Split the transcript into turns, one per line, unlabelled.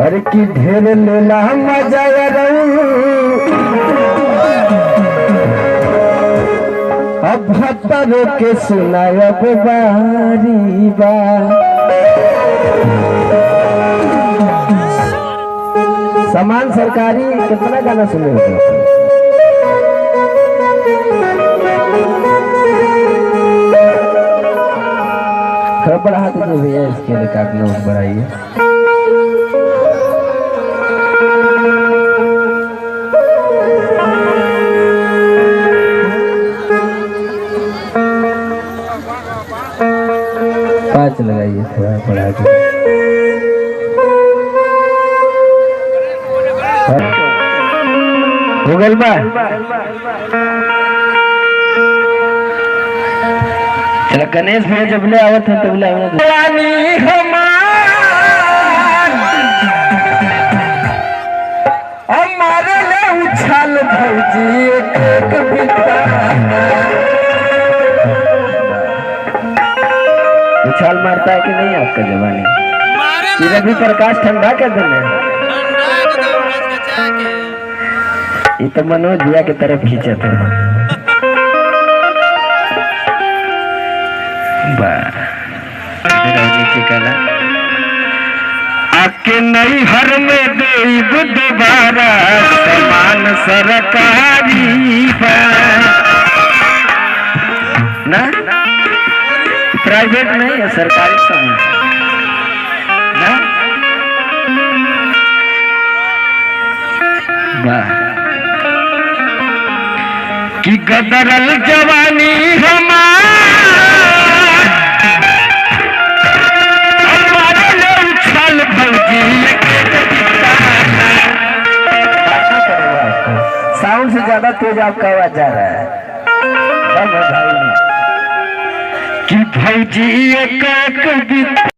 अरे की ढेर लेला मजा अब भत्तर के सुनायब बारी बा। समान सरकारी कितना गाना सुने हो? थोड़ा बड़ा हाथ में भैया इसके लिए काटना बढ़ाइए। पाँच लगाइए थोड़ा बढ़ा के। गूगल बा चलो गणेश भैया जब ले आवत है तब ले हमारे ले उछाल भौजी एक उछाल मारता है कि नहीं आपका जवानी? इधर भी प्रकाश ठंडा कर देना। ये तो मनोज भैया की तरफ खींचे थे। नीचे कला आके नई हर में दे दोबारा समान सरकारी ना प्राइवेट नहीं है सरकारी सामान ना। वाह कि गदरल जवानी हमारे ले उछाल भौजी। साउंड से ज्यादा तेज आपका आवाज जा रहा है कि भौजी एक